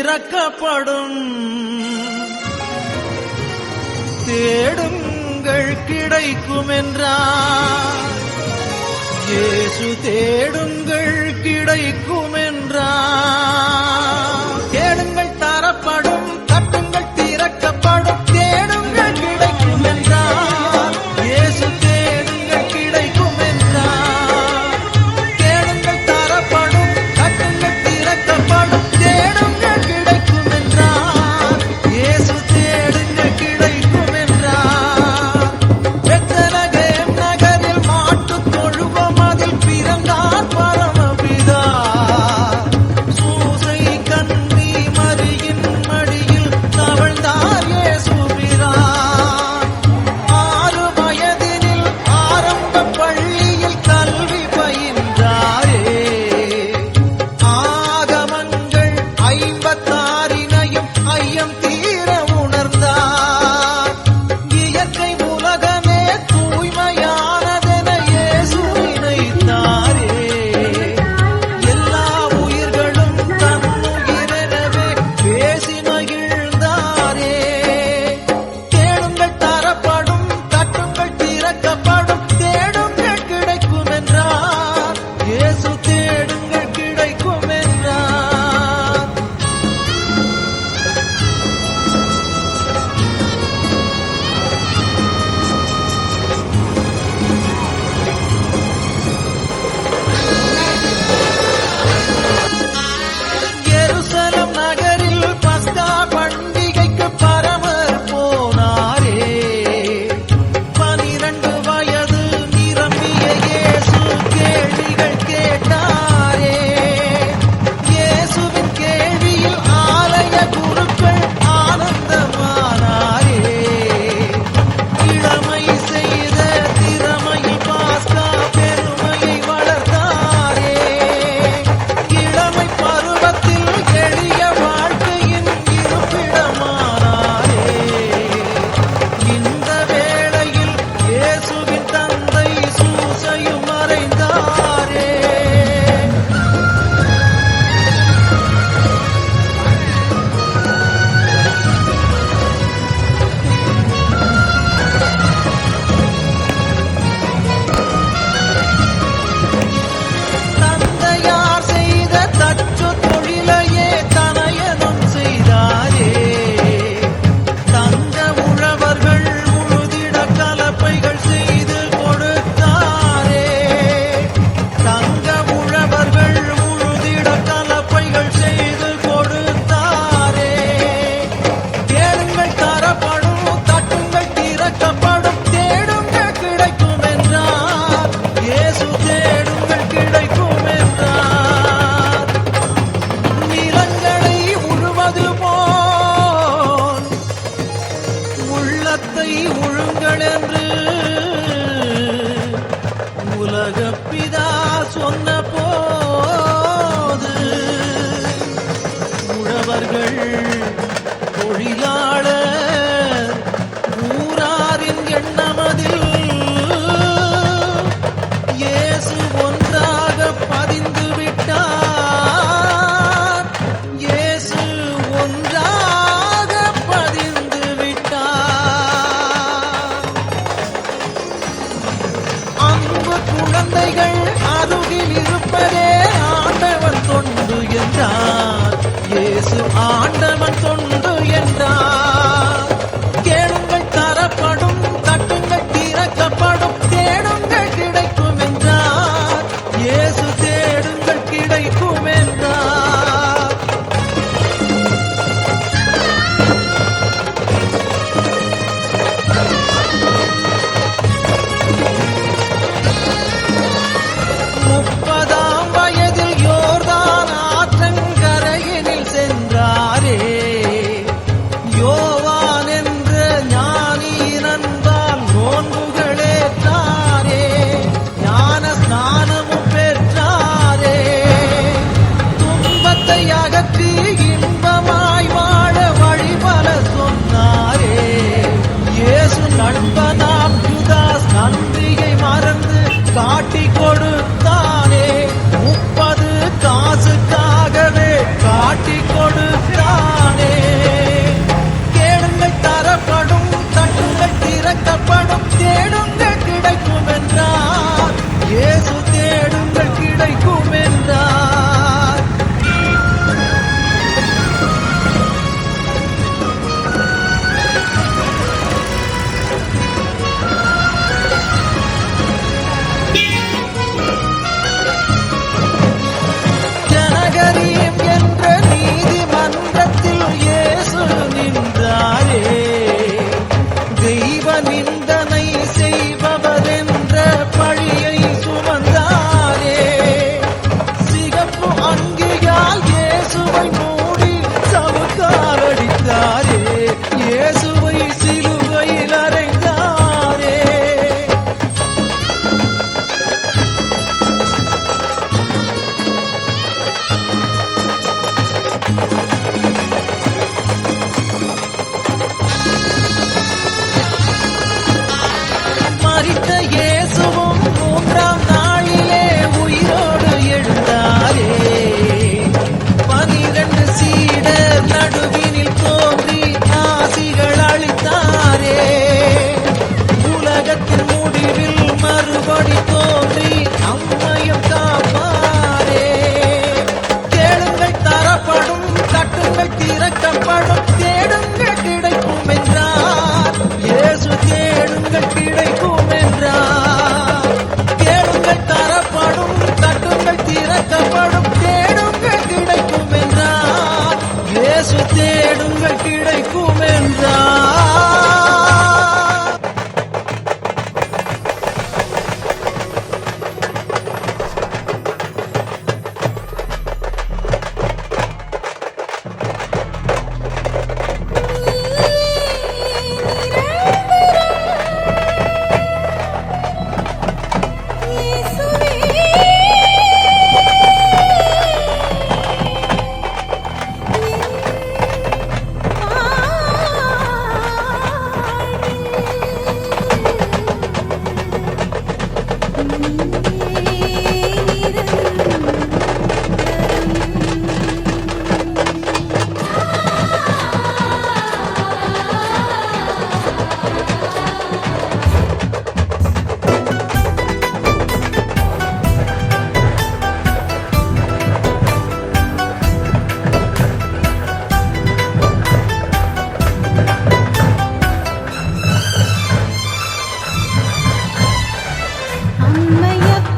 திறக்கப்படும். தேடுங்கள் கிடைக்கும் என்றார். இயேசு தேடுங்கள் கிடைக்கும் என்றார். தேடுங்கள் தரப்படும், தட்டுங்கள் திறக்கப்படும். தேடுங்கள் கிடைக்கும் என்றார். இயேசு தேடுங்கள் கிடைக்கும் என்றார். தேடுங்கள் தரப்படும், தட்டுங்கள் திறக்கப்படும். தேடுங்கள் கிடைக்கும் என்றார். இயேசு தேடுங்கள் கிடைக்கும் என்றார். பெத்லகேம் நகரில் மாட்டுத் தொழுவம் அதில் பிறந்தார் பரமபிதா. சூசை கன்னி மரியின் மடியில் தவழ்ந்தார் இயேசுபிரான். 6 வயதினில் ஆரம்ப பள்ளியில் கல்வி பயின்றாரே. ஆகமங்கள் 56 ஐயம் தீர உணர்ந்தார். இயற்கை உலகமே தூய்மையானதென இயேசு நினைத்தாரே. எல்லா உயிர்களும் தன்னுயிரெனவே பேசி மகிழ்ந்தாரே. தேடுங்கள் தரப்படும், தட்டுங்கள் திறக்கப்படும். தேடுங்கள் கிடைக்கும் என்றார். இயேசு தேடுங்கள் கிடைக்கும் என்றார். எருசலம் நகரில் பஸ்கா பண்டிகைக்கு பரமர் போனாரே. 12 வயது நிரம்பிய இயேசு கேள்விகள் கேட்டாரே. இயேசுவின் கேள்வியில் ஆலய குருக்கள் ஆனந்தமானாரே. இளமை செய்த திறமையில் பாஸ்கா பெருமையை வளர்த்தாரே. இளமை பருவத்தில் எளிய வாழ்க்கையின் இருப்பிடமானாரே. இந்த வேளையில் இயேசுவின் தந்தை சூசையும் மறைந்தாரே. தந்தையார் செய்த தச்சு தொழிலையே தனையனும் செய்தாரே. தங்க உழவர்கள் உழுதிட கலப்பைகள் செய்து கொடுத்தாரே. தங்க உழவர்கள் உழுதிட கலப்பைகள் செய்து கொடுத்தாரே. தேடுங்கள் தரப்படும், தட்டுங்கள் திறக்கப்படும். தேடுங்கள் கிடைக்கும் என்றார். இயேசு தேடுங்கள் கிடைக்கும் என்றார். நிலங்களை உழுவது போல் உள்ளத்தை உழுங்கள் என்று உலகப் பிதா சொன்ன போது உழவர்கள், தொழிலாளர், ஊராரின் எண்ணமதில் இயேசு ஒன்றாக பதிந்து விட்டார். இயேசு ஒன்றாக பதிந்து விட்டார். அன்பு குழந்தைகள் அருகில் இருப்பதே ஆண்டவன் தொண்டு என்றார். இயேசு ஆண்டவன் தொண்டு என்றார். கேளுங்கள் தரப்படும், தட்டுங்கள் திறக்கப்படும். தேடுங்கள் கிடைக்கும் என்றார். இயேசு தேடுங்கள் கிடைக்கும் என்றார். முப்பதாம் வயதில் யோர்தான் ஆற்றங்கரையினில் சென்றாரே. அம்மையப்ப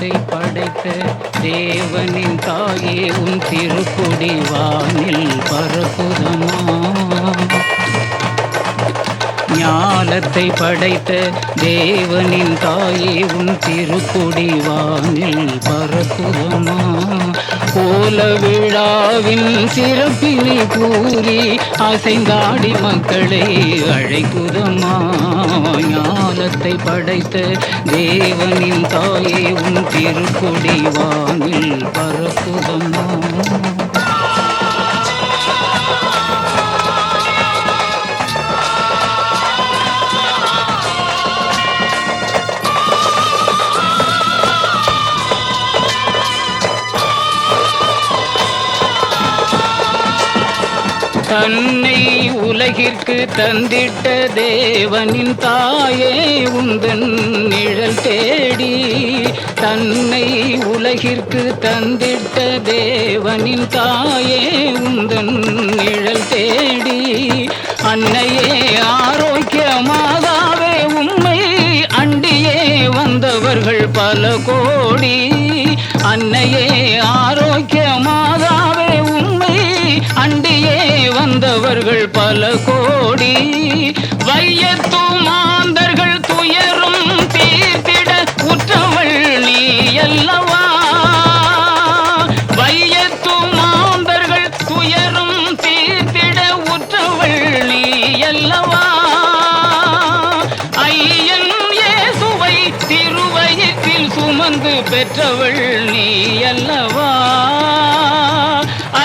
ஞாலத்தை படைத்த தேவனின் தாயே உன் திருக்குடி வானில் பரப்புதமா. ஞாலத்தை படைத்த தேவனின் தாயே உன் திருக்குடி வானில் பரப்புதமா. கோல விழாவின் சிறப்பினை கூறி அசைந்தாடி மக்களை அழைக்குதமா. ஞாலத்தை படைத்த தேவனின் தாயே உன் திருக்குடி வானில் பரப்புதமா. தன்னை உலகிற்கு தந்திட்ட தேவனின் தாயே உந்தன் நிழல் தேடி. தன்னை உலகிற்கு தந்திட்ட தேவனின் தாயே உந்தன் நிழல் தேடி. அன்னையே ஆரோக்கியமாகவே உம்மை அண்டியே வந்தவர்கள் பல கோடி. அன்னையே ஆரோக்கியமாகவே உம்மை அண்டியே வந்தவர்கள் பல கோடி. வையத்து மாந்தர்கள் துயரும் தீர்த்திட உற்றவள் நீ அல்லவா. வையத்து மாந்தர்கள் துயரும் தீர்த்திட உற்றவள் நீ அல்லவா. ஐயன் இயேசுவை திருவயிற்றில் சுமந்து பெற்றவள் நீ அல்லவா.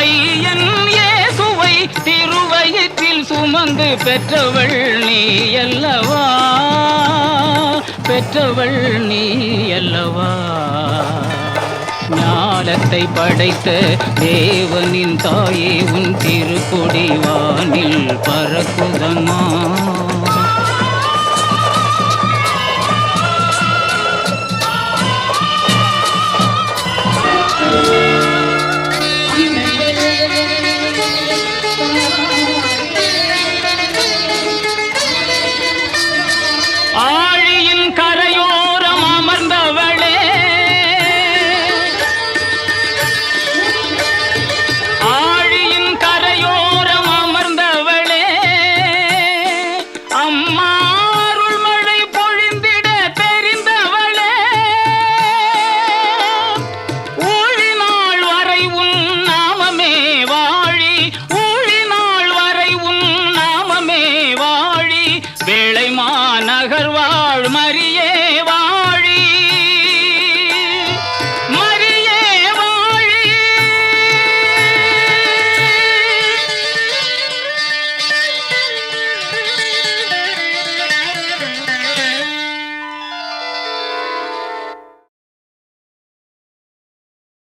ஐயன் இயேசுவை திருவயிற்றில் சுமந்து பெற்றவள் நீ அல்லவா. பெற்றவள் நீ அல்லவா. ஞாலத்தை படைத்த தேவனின் தாயே உன் திருக்கொடி வானில் பறக்குதமா. ஆழியின் கரையோரம் அமர்ந்தவளே, ஆழியின் கரையோரம் அமர்ந்தவளே, அம்மா அருள் மழை பொழிந்திட தெரிந்தவளே. ஊழினாள் வரை உன் நாமமே வாழி, ஊழினாள் வரை உன் நாமமே வாழி. வேளை மாநகர் வாழ் மரியே வா.